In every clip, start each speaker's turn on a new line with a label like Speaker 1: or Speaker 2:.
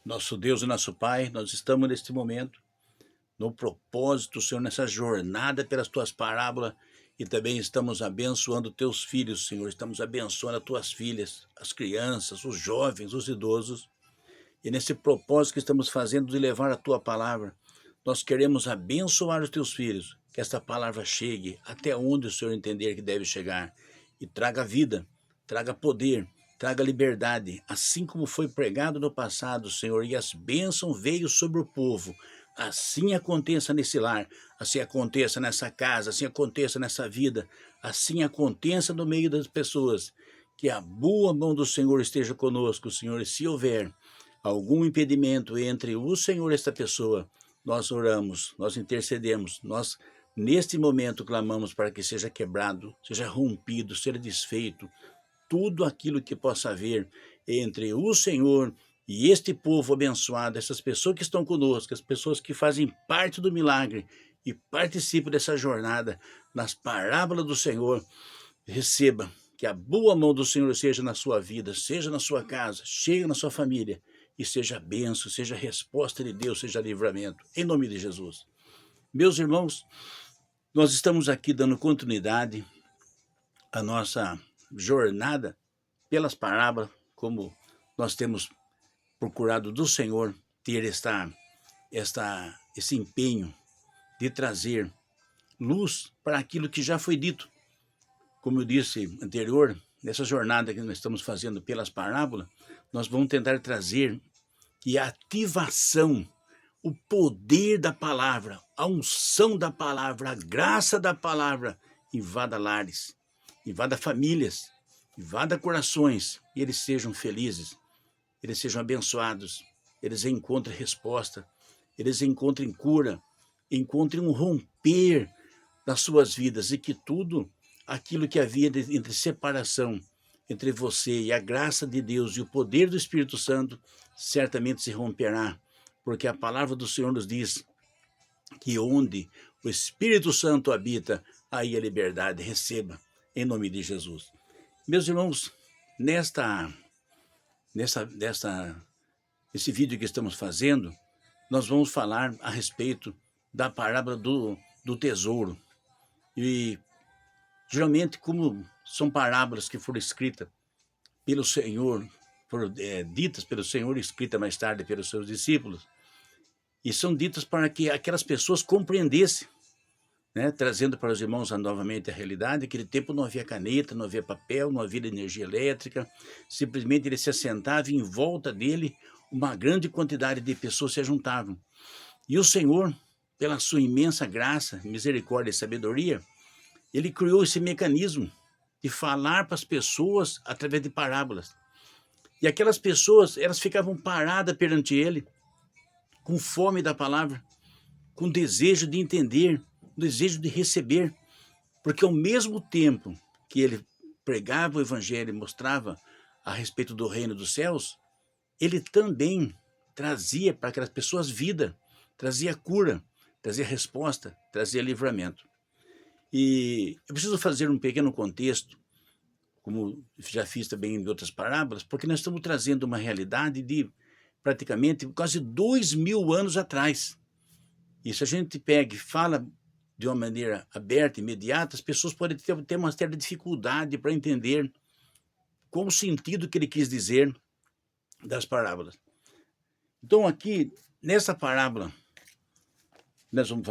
Speaker 1: Nosso Deus e nosso Pai, nós estamos neste momento, no propósito, Senhor, nessa jornada pelas tuas parábolas e também estamos abençoando teus filhos, Senhor. Estamos abençoando as tuas filhas, as crianças, os jovens, os idosos. E nesse propósito que estamos fazendo de levar a tua palavra, nós queremos abençoar os teus filhos, que esta palavra chegue até onde o Senhor entender que deve chegar e traga vida, traga poder, traga liberdade, assim como foi pregado no passado, Senhor, e as bênçãos veio sobre o povo. Assim aconteça nesse lar, assim aconteça nessa casa, assim aconteça nessa vida, assim aconteça no meio das pessoas. Que a boa mão do Senhor esteja conosco, Senhor, e se houver algum impedimento entre o Senhor e esta pessoa, nós oramos, nós intercedemos, nós neste momento clamamos para que seja quebrado, seja rompido, seja desfeito tudo aquilo que possa haver entre o Senhor e este povo abençoado, essas pessoas que estão conosco, as pessoas que fazem parte do milagre e participam dessa jornada nas parábolas do Senhor. Receba que a boa mão do Senhor seja na sua vida, seja na sua casa, chegue na sua família e seja bênção, seja resposta de Deus, seja livramento, em nome de Jesus. Meus irmãos, nós estamos aqui dando continuidade à nossa jornada pelas parábolas, como nós temos procurado do Senhor ter esse empenho de trazer luz para aquilo que já foi dito. Como eu disse anterior, nessa jornada que nós estamos fazendo pelas parábolas, nós vamos tentar trazer que a ativação, o poder da palavra, a unção da palavra, a graça da palavra invada lares, invada famílias, invada corações e eles sejam felizes, eles sejam abençoados, eles encontrem resposta, eles encontrem cura, encontrem um romper nas suas vidas e que tudo aquilo que havia entre separação entre você e a graça de Deus e o poder do Espírito Santo certamente se romperá, porque a palavra do Senhor nos diz que onde o Espírito Santo habita, aí a liberdade. Receba, em nome de Jesus. Meus irmãos, esse vídeo que estamos fazendo, nós vamos falar a respeito da parábola do tesouro. E geralmente, como são parábolas que foram escritas pelo Senhor, foram ditas pelo Senhor e escritas mais tarde pelos seus discípulos, e são ditas para que aquelas pessoas compreendessem, né, trazendo para os irmãos novamente a realidade. Naquele tempo não havia caneta, não havia papel, não havia energia elétrica, simplesmente ele se assentava e em volta dele uma grande quantidade de pessoas se juntavam. E o Senhor, pela sua imensa graça, misericórdia e sabedoria, ele criou esse mecanismo de falar para as pessoas através de parábolas. E aquelas pessoas, elas ficavam paradas perante ele, com fome da palavra, com desejo de entender, desejo de receber, porque ao mesmo tempo que ele pregava o evangelho e mostrava a respeito do reino dos céus, ele também trazia para aquelas pessoas vida, trazia cura, trazia resposta, trazia livramento. E eu preciso fazer um pequeno contexto, como já fiz também em outras parábolas, porque nós estamos trazendo uma realidade de praticamente quase 2000 anos atrás. E se a gente pega e fala de uma maneira aberta, imediata, as pessoas podem ter uma certa dificuldade para entender qual o sentido que ele quis dizer das parábolas. Então aqui, nessa parábola, nós vamos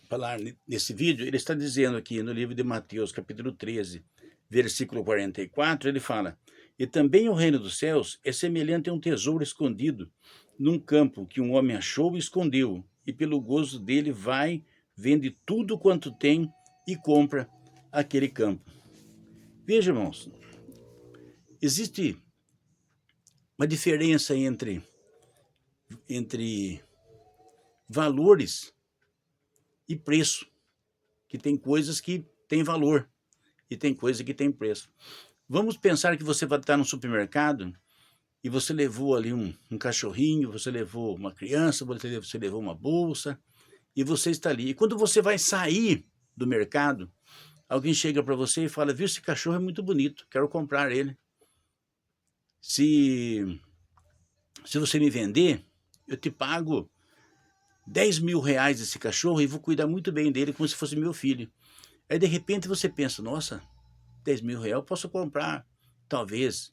Speaker 1: falar nesse vídeo, ele está dizendo aqui no livro de Mateus, capítulo 13, versículo 44, ele fala: e também o reino dos céus é semelhante a um tesouro escondido num campo que um homem achou e escondeu, e pelo gozo dele vai, vende tudo quanto tem e compra aquele campo. Veja, irmãos, existe uma diferença entre valores e preço, que tem coisas que têm valor e tem coisa que tem preço. Vamos pensar que você vai estar no supermercado e você levou ali um cachorrinho, você levou uma criança, você levou uma bolsa e você está ali. E quando você vai sair do mercado, alguém chega para você e fala: viu, esse cachorro é muito bonito, quero comprar ele. Se você me vender, eu te pago 10.000 reais desse cachorro e vou cuidar muito bem dele como se fosse meu filho. Aí de repente você pensa, nossa, 10.000 reais eu posso comprar talvez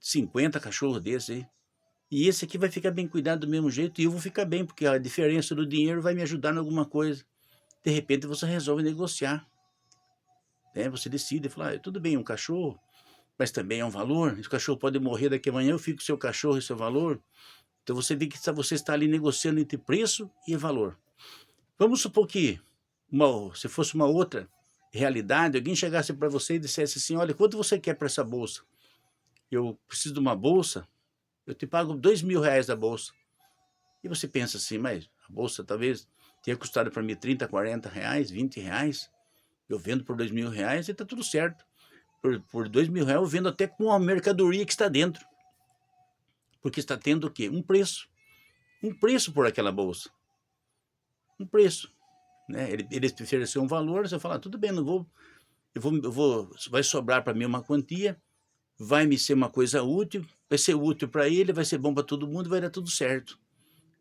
Speaker 1: 50 cachorros desses aí. E esse aqui vai ficar bem cuidado do mesmo jeito e eu vou ficar bem, porque a diferença do dinheiro vai me ajudar em alguma coisa. De repente você resolve negociar, né? Você decide, falar, tudo bem, um cachorro, mas também é um valor. Esse cachorro pode morrer daqui a amanhã, eu fico com o seu cachorro e seu valor. Então você vê que você está ali negociando entre preço e valor. Vamos supor que, se fosse uma outra realidade, alguém chegasse para você e dissesse assim, olha, quanto você quer para essa bolsa? Eu preciso de uma bolsa, eu te pago 2.000 reais da bolsa. E você pensa assim, mas a bolsa talvez tenha custado para mim 30, 40 reais, 20 reais. Eu vendo por 2.000 reais e está tudo certo. Por 2.000 reais eu vendo até com a mercadoria que está dentro. Porque está tendo o quê? Um preço. Um preço por aquela bolsa. Um preço. Né? Ele ofereceu um valor, você fala, tudo bem, não vou, vai sobrar para mim uma quantia, vai me ser uma coisa útil, vai ser útil para ele, vai ser bom para todo mundo, vai dar tudo certo.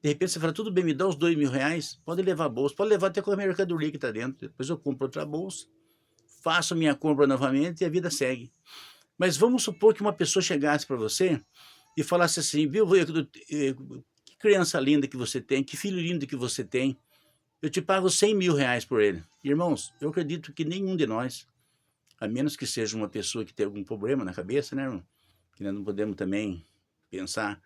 Speaker 1: De repente você fala, tudo bem, me dá os 2.000 reais, pode levar a bolsa, pode levar até com a mercadoria que está dentro, depois eu compro outra bolsa, faço minha compra novamente e a vida segue. Mas vamos supor que uma pessoa chegasse para você e falasse assim, viu, que criança linda que você tem, que filho lindo que você tem, eu te pago 100.000 reais por ele. Irmãos, eu acredito que nenhum de nós, a menos que seja uma pessoa que tem algum problema na cabeça, né, irmão? Que nós não podemos também pensar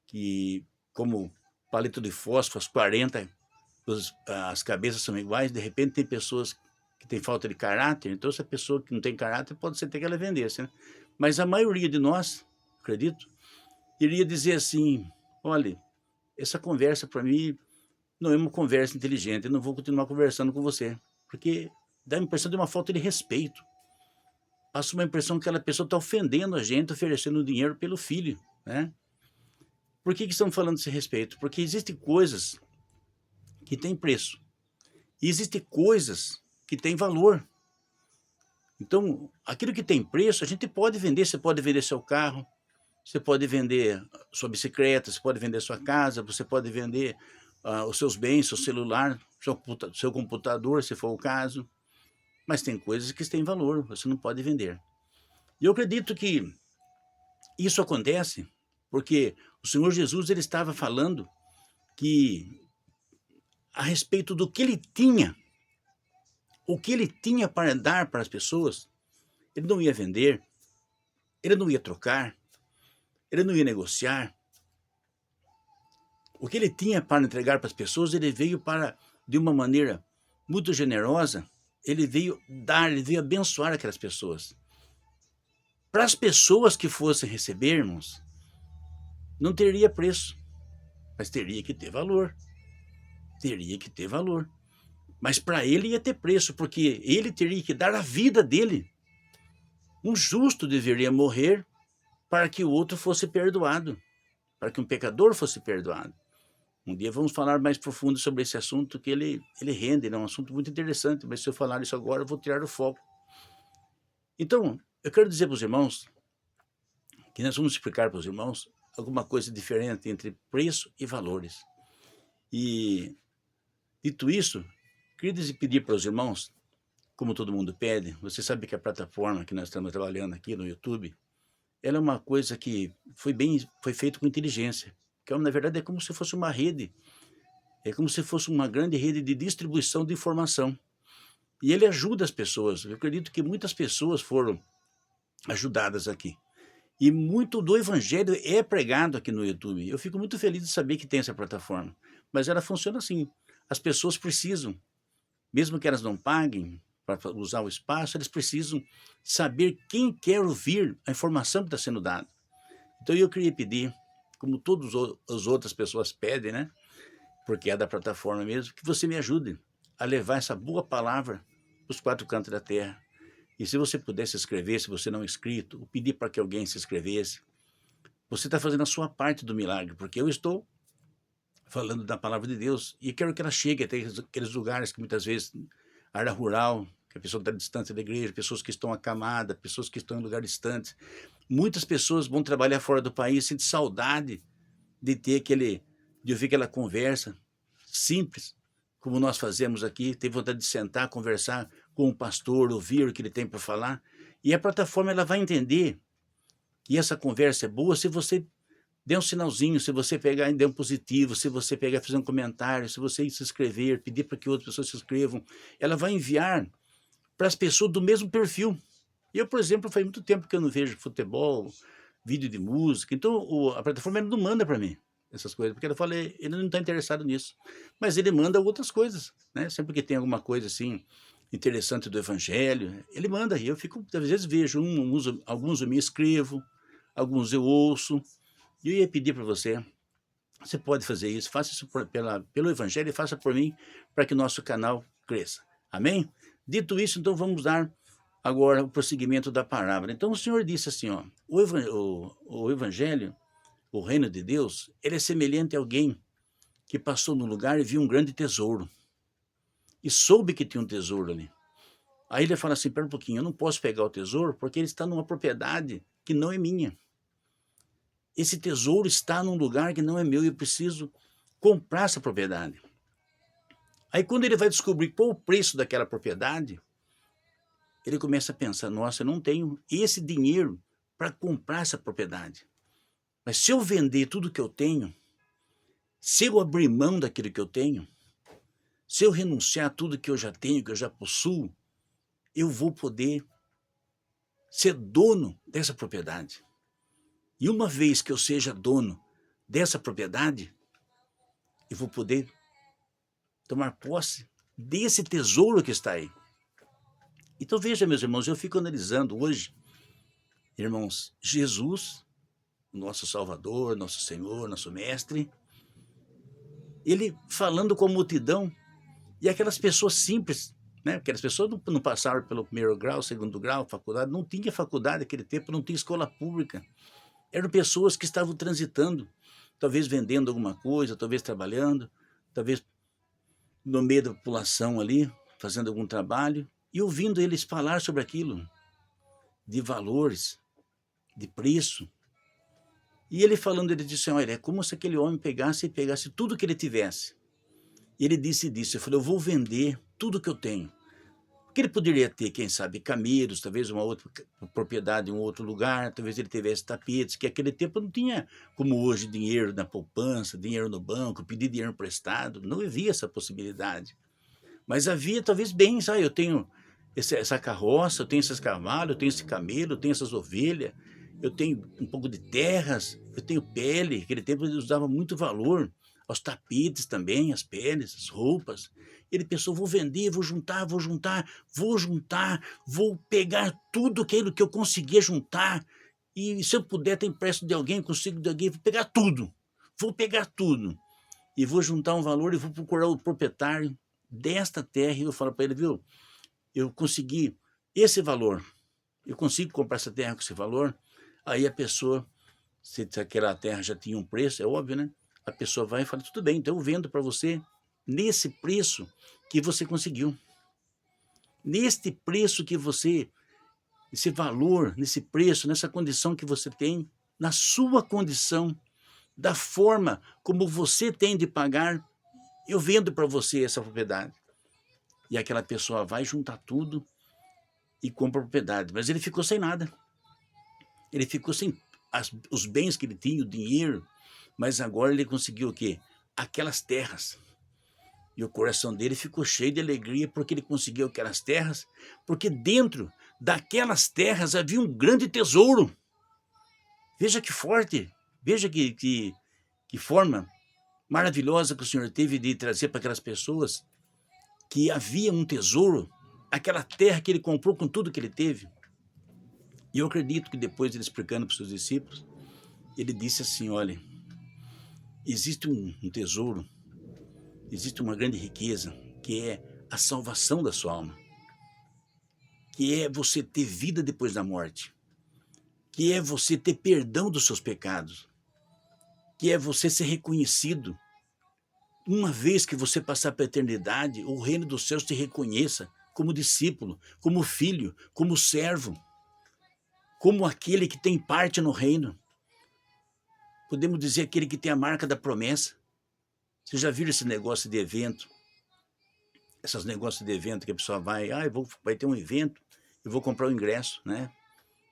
Speaker 1: que, como palito de fósforo, as 40, as cabeças são iguais, de repente tem pessoas que têm falta de caráter, então essa pessoa que não tem caráter pode ser até que ela vendesse, né? Mas a maioria de nós, acredito, iria dizer assim, olha, essa conversa para mim não é uma conversa inteligente, eu não vou continuar conversando com você, porque dá a impressão de uma falta de respeito. Passa uma impressão que aquela pessoa está ofendendo a gente, oferecendo dinheiro pelo filho, né? Por que estamos falando desse respeito? Porque existem coisas que têm preço e existem coisas que têm valor. Então, aquilo que tem preço, a gente pode vender, você pode vender seu carro, você pode vender sua bicicleta, você pode vender sua casa, você pode vender os seus bens, seu celular, seu computador, se for o caso. Mas tem coisas que têm valor, você não pode vender. E eu acredito que isso acontece porque o Senhor Jesus ele estava falando que a respeito do que ele tinha, o que ele tinha para dar para as pessoas, ele não ia vender, ele não ia trocar, ele não ia negociar. O que ele tinha para entregar para as pessoas, ele veio de uma maneira muito generosa, ele veio dar, ele veio abençoar aquelas pessoas. Para as pessoas que fossem receber, irmãos, não teria preço, mas teria que ter valor. Teria que ter valor. Mas para ele ia ter preço, porque ele teria que dar a vida dele. Um justo deveria morrer para que o outro fosse perdoado, para que um pecador fosse perdoado. Um dia vamos falar mais profundo sobre esse assunto, que ele rende, é um assunto muito interessante, mas se eu falar isso agora, eu vou tirar o foco. Então, eu quero dizer para os irmãos, que nós vamos explicar para os irmãos alguma coisa diferente entre preço e valores. E, dito isso, queria pedir para os irmãos, como todo mundo pede, você sabe que a plataforma que nós estamos trabalhando aqui no YouTube, ela é uma coisa que foi feita com inteligência, que na verdade é como se fosse uma rede, é como se fosse uma grande rede de distribuição de informação. E ele ajuda as pessoas. Eu acredito que muitas pessoas foram ajudadas aqui. E muito do evangelho é pregado aqui no YouTube. Eu fico muito feliz de saber que tem essa plataforma. Mas ela funciona assim. As pessoas precisam, mesmo que elas não paguem para usar o espaço, eles precisam saber quem quer ouvir a informação que está sendo dada. Então eu queria pedir, como todas as outras pessoas pedem, né? Porque é da plataforma mesmo, que você me ajude a levar essa boa palavra para os 4 cantos da terra. E se você puder se inscrever, se você não é inscrito, ou pedir para que alguém se inscrevesse, você está fazendo a sua parte do milagre, porque eu estou falando da palavra de Deus e quero que ela chegue até aqueles lugares que muitas vezes, área rural, que a pessoa está distante da igreja, pessoas que estão acamadas, pessoas que estão em lugares distantes. Muitas pessoas vão trabalhar fora do país, sentem saudade de ouvir aquela conversa simples, como nós fazemos aqui, ter vontade de sentar, conversar com o pastor, ouvir o que ele tem para falar. E a plataforma ela vai entender que essa conversa é boa se você der um sinalzinho, se você pegar e der um positivo, se você pegar e fazer um comentário, se você se inscrever, pedir para que outras pessoas se inscrevam. Ela vai enviar para as pessoas do mesmo perfil. Eu, por exemplo, faz muito tempo que eu não vejo futebol, vídeo de música, então a plataforma ela não manda para mim essas coisas, porque ela fala, ele não está interessado nisso. Mas ele manda outras coisas, né? Sempre que tem alguma coisa assim interessante do evangelho, ele manda, e eu fico, às vezes vejo, alguns eu me inscrevo, alguns eu ouço, e eu ia pedir para você, você pode fazer isso, faça isso pelo evangelho e faça por mim, para que o nosso canal cresça. Amém? Dito isso, então vamos dar agora o prosseguimento da parábola. Então o Senhor disse assim, ó, o evangelho, o reino de Deus, ele é semelhante a alguém que passou no lugar e viu um grande tesouro. E soube que tinha um tesouro ali. Aí ele fala assim, pera um pouquinho, eu não posso pegar o tesouro porque ele está numa propriedade que não é minha. Esse tesouro está num lugar que não é meu e eu preciso comprar essa propriedade. Aí quando ele vai descobrir qual o preço daquela propriedade, ele começa a pensar, nossa, eu não tenho esse dinheiro para comprar essa propriedade. Mas se eu vender tudo que eu tenho, se eu abrir mão daquilo que eu tenho, se eu renunciar a tudo que eu já tenho, que eu já possuo, eu vou poder ser dono dessa propriedade. E uma vez que eu seja dono dessa propriedade, eu vou poder tomar posse desse tesouro que está aí. Então veja, meus irmãos, eu fico analisando hoje, irmãos, Jesus, nosso Salvador, nosso Senhor, nosso Mestre, ele falando com a multidão e aquelas pessoas simples, né? Aquelas pessoas não passaram pelo primeiro grau, segundo grau, faculdade, não tinha faculdade naquele tempo, não tinha escola pública. Eram pessoas que estavam transitando, talvez vendendo alguma coisa, talvez trabalhando, talvez no meio da população ali, fazendo algum trabalho, e ouvindo eles falar sobre aquilo, de valores, de preço. E ele falando, ele disse, olha, é como se aquele homem pegasse tudo que ele tivesse. E ele disse, eu falei, eu vou vender tudo que eu tenho. Porque ele poderia ter, quem sabe, camelos, talvez uma outra propriedade em um outro lugar, talvez ele tivesse tapetes, que naquele tempo não tinha, como hoje, dinheiro na poupança, dinheiro no banco, pedir dinheiro emprestado, não havia essa possibilidade. Mas havia, talvez, bens, eu tenho essa carroça, eu tenho esses cavalos, eu tenho esse camelo, eu tenho essas ovelhas, eu tenho um pouco de terras, eu tenho pele, naquele tempo eles usavam muito valor, aos tapetes também, as peles, as roupas. Ele pensou, vou vender, vou juntar, vou pegar tudo aquilo que eu conseguia juntar, e se eu puder ter empréstimo de alguém, consigo de alguém, vou pegar tudo, e vou juntar um valor e vou procurar o proprietário desta terra, e eu falo para ele, viu, eu consegui esse valor, eu consigo comprar essa terra com esse valor. Aí a pessoa, se aquela terra já tinha um preço, é óbvio, né? A pessoa vai e fala, tudo bem, então eu vendo para você nesse preço que você conseguiu. Neste preço que você, esse valor, nesse preço, nessa condição que você tem, na sua condição, da forma como você tem de pagar, eu vendo para você essa propriedade. E aquela pessoa vai juntar tudo e compra a propriedade. Mas ele ficou sem nada. Ele ficou sem os bens que ele tinha, o dinheiro, mas agora ele conseguiu o quê? Aquelas terras. E o coração dele ficou cheio de alegria porque ele conseguiu aquelas terras, porque dentro daquelas terras havia um grande tesouro. Veja que forte, veja que forma maravilhosa que o Senhor teve de trazer para aquelas pessoas que havia um tesouro, aquela terra que ele comprou com tudo que ele teve. E eu acredito que depois ele explicando para os seus discípulos, ele disse assim, olha, existe um tesouro, existe uma grande riqueza, que é a salvação da sua alma, que é você ter vida depois da morte, que é você ter perdão dos seus pecados, que é você ser reconhecido. Uma vez que você passar para a eternidade, o reino dos céus te reconheça como discípulo, como filho, como servo, como aquele que tem parte no reino. Podemos dizer aquele que tem a marca da promessa. Você já viu esse negócio de evento? Esses negócios de evento que a pessoa vai, vai ter um evento, eu vou comprar o ingresso, né?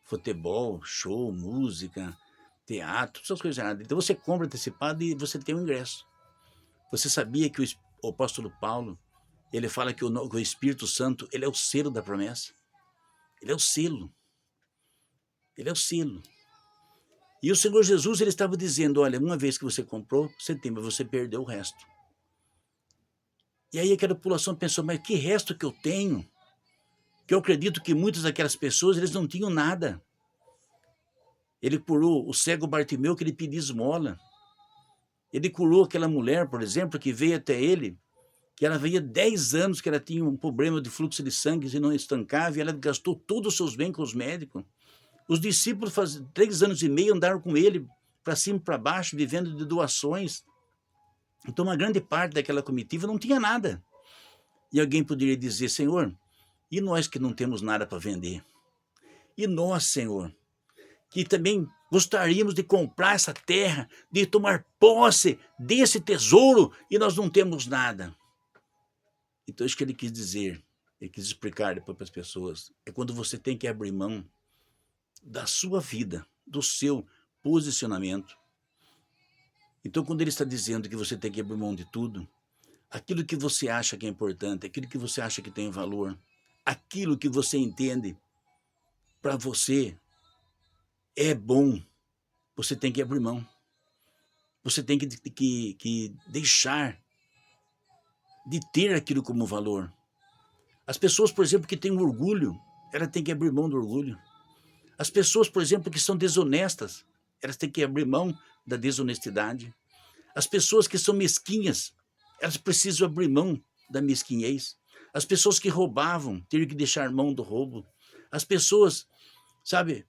Speaker 1: Futebol, show, música, teatro, essas coisas erradas. Então você compra antecipado e você tem o ingresso. Você sabia que o apóstolo Paulo, ele fala que o Espírito Santo, ele é o selo da promessa? Ele é o selo. Ele é o selo. E o Senhor Jesus, ele estava dizendo, olha, uma vez que você comprou, você tem, mas você perdeu o resto. E aí aquela população pensou, mas que resto que eu tenho? Que eu acredito que muitas daquelas pessoas, eles não tinham nada. Ele curou o cego Bartimeu, que ele pedia esmola. Ele curou aquela mulher, por exemplo, que veio até ele, que ela veio 10 anos, que ela tinha um problema de fluxo de sangue e não estancava, e ela gastou todos os seus bens com os médicos. Os discípulos, faz 3 anos e meio, andaram com ele, para cima e para baixo, vivendo de doações. Então, uma grande parte daquela comitiva não tinha nada. E alguém poderia dizer, Senhor, e nós que não temos nada para vender? E nós, Senhor, que também gostaríamos de comprar essa terra, de tomar posse desse tesouro, e nós não temos nada. Então, isso que ele quis dizer, ele quis explicar depois para as pessoas, é quando você tem que abrir mão da sua vida, do seu posicionamento. Então, quando ele está dizendo que você tem que abrir mão de tudo, aquilo que você acha que é importante, aquilo que você acha que tem valor, aquilo que você entende para você é bom, você tem que abrir mão. Você tem que deixar de ter aquilo como valor. As pessoas, por exemplo, que têm orgulho, elas têm que abrir mão do orgulho. As pessoas, por exemplo, que são desonestas, elas têm que abrir mão da desonestidade. As pessoas que são mesquinhas, elas precisam abrir mão da mesquinhez. As pessoas que roubavam, teriam que deixar mão do roubo. As pessoas, sabe,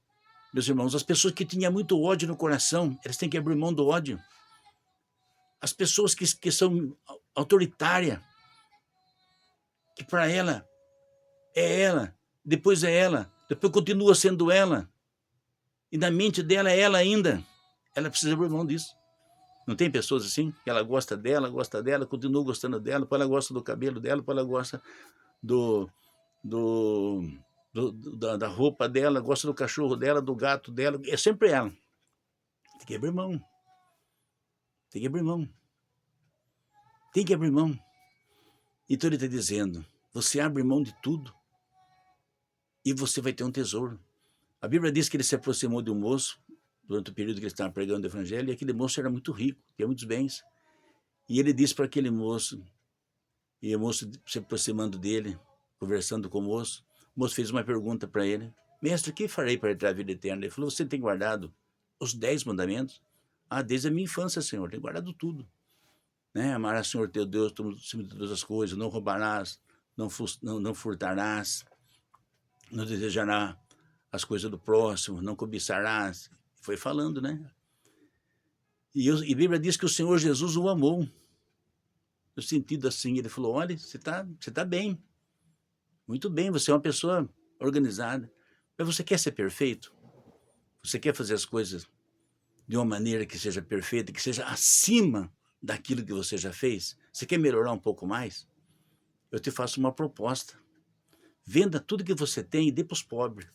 Speaker 1: meus irmãos, as pessoas que tinham muito ódio no coração, elas têm que abrir mão do ódio. As pessoas que são autoritárias, que para ela é ela, depois é ela, depois continua sendo ela, e na mente dela é ela ainda, ela precisa abrir mão disso. Não tem pessoas assim? Que ela gosta dela, continua gostando dela, depois ela gosta do cabelo dela, depois ela gosta do, do, da roupa dela, gosta do cachorro dela, do gato dela, é sempre ela. Tem que abrir mão. Tem que abrir mão. Tem que abrir mão. Então ele está dizendo, você abre mão de tudo e você vai ter um tesouro. A Bíblia diz que ele se aproximou de um moço durante o período que ele estava pregando o evangelho, e aquele moço era muito rico, tinha muitos bens. E ele disse para aquele moço, e o moço se aproximando dele, conversando com o moço fez uma pergunta para ele, mestre, o que farei para entrar na vida eterna? Ele falou, você tem guardado os 10 mandamentos? Ah, desde a minha infância, Senhor, tenho guardado tudo. Né? Amarás, Senhor, teu Deus, acima de todas as coisas, não roubarás, não furtarás, não desejarás as coisas do próximo, não cobiçarás. Foi falando, né? E a Bíblia diz que o Senhor Jesus o amou. No sentido assim, ele falou, olha, você tá bem. Muito bem, você é uma pessoa organizada. Mas você quer ser perfeito? Você quer fazer as coisas de uma maneira que seja perfeita, que seja acima daquilo que você já fez? Você quer melhorar um pouco mais? Eu te faço uma proposta. Venda tudo que você tem e dê para os pobres.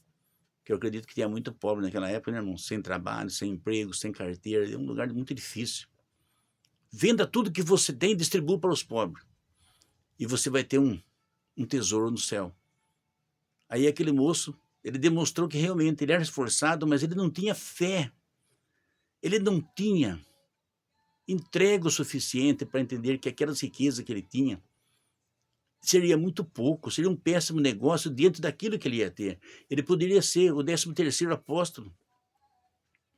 Speaker 1: Que eu acredito que tinha muito pobre naquela época, né, irmão? Sem trabalho, sem emprego, sem carteira. É um lugar muito difícil. Venda tudo que você tem e distribua para os pobres. E você vai ter um tesouro no céu. Aí aquele moço, ele demonstrou que realmente ele era esforçado, mas ele não tinha fé. Ele não tinha entrega o suficiente para entender que aquelas riquezas que ele tinha seria muito pouco, seria um péssimo negócio diante daquilo que ele ia ter. Ele poderia ser o 13º apóstolo.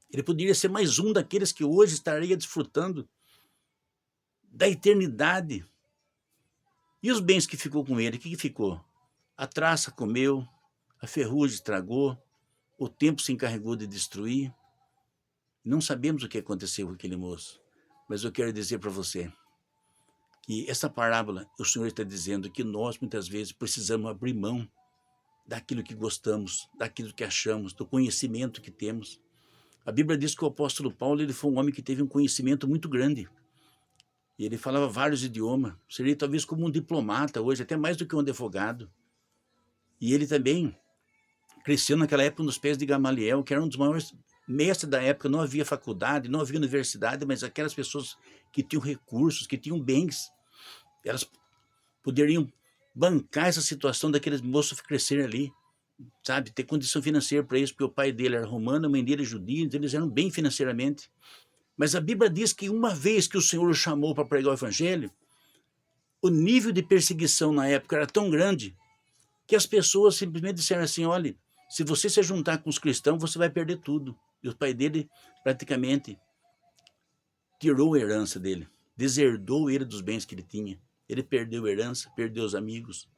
Speaker 1: Ele poderia ser mais um daqueles que hoje estaria desfrutando da eternidade. E os bens que ficou com ele, o que ficou? A traça comeu, a ferrugem estragou, o tempo se encarregou de destruir. Não sabemos o que aconteceu com aquele moço, mas eu quero dizer para você que essa parábola, o Senhor está dizendo que nós muitas vezes precisamos abrir mão daquilo que gostamos, daquilo que achamos, do conhecimento que temos. A Bíblia diz que o apóstolo Paulo ele foi um homem que teve um conhecimento muito grande. E ele falava vários idiomas. Seria talvez como um diplomata hoje, até mais do que um advogado. E ele também cresceu naquela época nos pés de Gamaliel, que era um dos maiores mestres da época. Não havia faculdade, não havia universidade, mas aquelas pessoas que tinham recursos, que tinham bens, elas poderiam bancar essa situação daqueles moços crescerem ali, sabe? Ter condição financeira para isso, porque o pai dele era romano, a mãe dele é judia, então eles eram bem financeiramente. Mas a Bíblia diz que uma vez que o Senhor o chamou para pregar o evangelho, o nível de perseguição na época era tão grande que as pessoas simplesmente disseram assim, olha, se você se juntar com os cristãos, você vai perder tudo. E o pai dele praticamente tirou a herança dele, deserdou ele dos bens que ele tinha. Ele perdeu a herança, perdeu os amigos,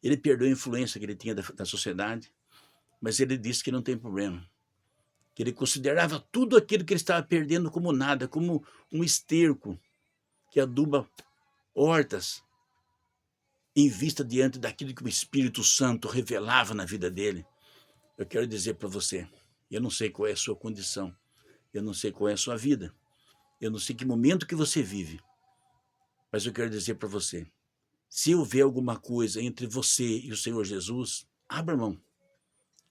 Speaker 1: ele perdeu a influência que ele tinha da sociedade, mas ele disse que não tem problema, que ele considerava tudo aquilo que ele estava perdendo como nada, como um esterco que aduba hortas, em vista diante daquilo que o Espírito Santo revelava na vida dele. Eu quero dizer para você, eu não sei qual é a sua condição, eu não sei qual é a sua vida, eu não sei que momento que você vive, mas eu quero dizer para você, se houver alguma coisa entre você e o Senhor Jesus, abra mão,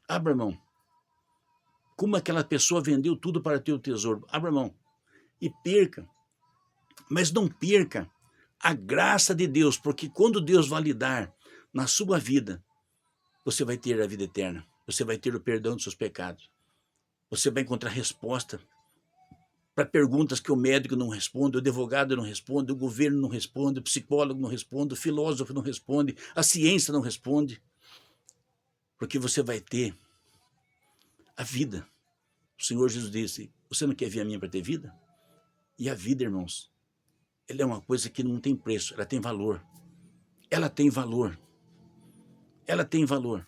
Speaker 1: abra mão. Como aquela pessoa vendeu tudo para ter o tesouro, abra mão e perca, mas não perca a graça de Deus, porque quando Deus validar na sua vida, você vai ter a vida eterna, você vai ter o perdão dos seus pecados, você vai encontrar resposta para perguntas que o médico não responde, o advogado não responde, o governo não responde, o psicólogo não responde, o filósofo não responde, a ciência não responde, porque você vai ter a vida. O Senhor Jesus disse, você não quer vir a mim para ter vida? E a vida, irmãos, ela é uma coisa que não tem preço, ela tem valor. Ela tem valor. Ela tem valor.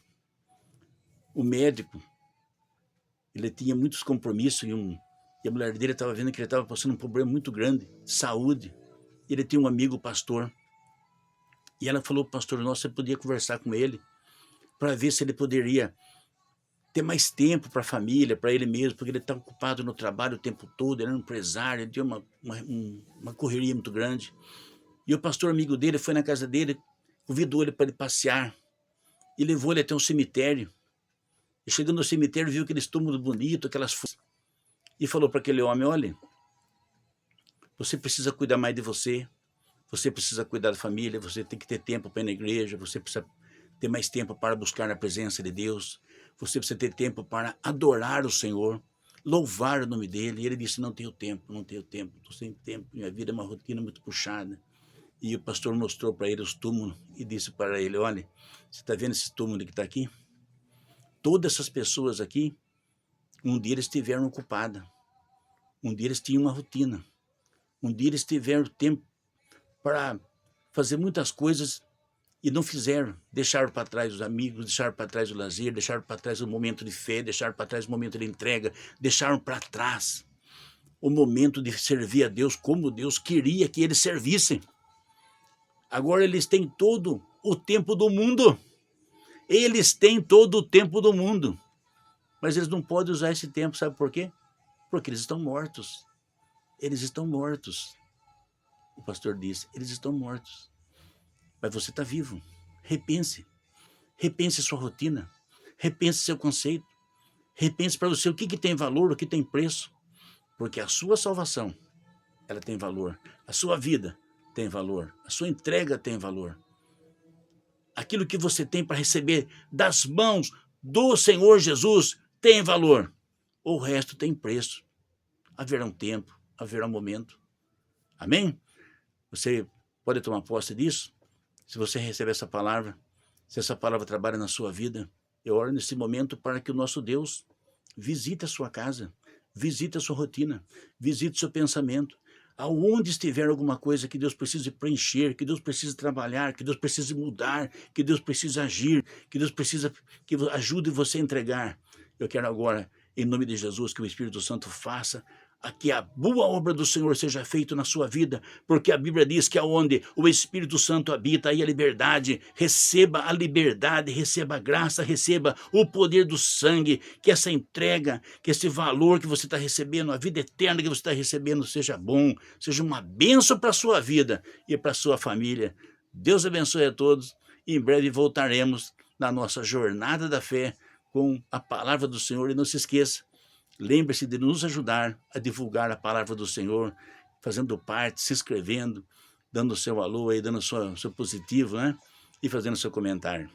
Speaker 1: O médico, ele tinha muitos compromissos e a mulher dele estava vendo que ele estava passando um problema muito grande de saúde. Ele tinha um amigo pastor. E ela falou, pastor, nossa, você podia conversar com ele para ver se ele poderia ter mais tempo para a família, para ele mesmo, porque ele está ocupado no trabalho o tempo todo, ele era um empresário, ele tinha uma correria muito grande. E o pastor amigo dele foi na casa dele, convidou ele para ele passear e levou ele até um cemitério. E chegando no cemitério, viu aqueles túmulos bonitos, aquelas flores, e falou para aquele homem, olha, você precisa cuidar mais de você, você precisa cuidar da família, você tem que ter tempo para ir na igreja, você precisa ter mais tempo para buscar a presença de Deus, você precisa ter tempo para adorar o Senhor, louvar o nome dele. E ele disse, não tenho tempo, estou sem tempo, minha vida é uma rotina muito puxada. E o pastor mostrou para ele os túmulos e disse para ele, olha, você está vendo esse túmulo que está aqui? Todas essas pessoas aqui, um dia eles estiveram ocupadas, um dia eles tinham uma rotina, um dia eles tiveram tempo para fazer muitas coisas e não fizeram, deixaram para trás os amigos, deixaram para trás o lazer, deixaram para trás o momento de fé, deixaram para trás o momento de entrega, deixaram para trás o momento de servir a Deus como Deus queria que eles servissem. Agora eles têm todo o tempo do mundo, eles têm todo o tempo do mundo, mas eles não podem usar esse tempo, sabe por quê? Porque eles estão mortos, eles estão mortos. O pastor disse, eles estão mortos. Mas você está vivo. Repense. Repense sua rotina. Repense seu conceito. Repense para você o que tem valor, o que tem preço. Porque a sua salvação, ela tem valor. A sua vida tem valor. A sua entrega tem valor. Aquilo que você tem para receber das mãos do Senhor Jesus tem valor. O resto tem preço. Haverá um tempo, haverá um momento. Amém? Você pode tomar posse disso? Se você recebe essa palavra, se essa palavra trabalha na sua vida, eu oro nesse momento para que o nosso Deus visite a sua casa, visite a sua rotina, visite o seu pensamento. Aonde estiver alguma coisa que Deus precise preencher, que Deus precise trabalhar, que Deus precise mudar, que Deus precise agir, que Deus precisa que ajude você a entregar. Eu quero agora, em nome de Jesus, que o Espírito Santo faça a que a boa obra do Senhor seja feita na sua vida, porque a Bíblia diz que aonde o Espírito Santo habita, aí a liberdade. Receba a liberdade, receba a graça, receba o poder do sangue, que essa entrega, que esse valor que você está recebendo, a vida eterna que você está recebendo, seja bom, seja uma bênção para a sua vida e para a sua família. Deus abençoe a todos e em breve voltaremos na nossa jornada da fé com a palavra do Senhor. E não se esqueça, lembre-se de nos ajudar a divulgar a palavra do Senhor, fazendo parte, se inscrevendo, dando o seu alô aí, dando o seu positivo, né? E fazendo o seu comentário.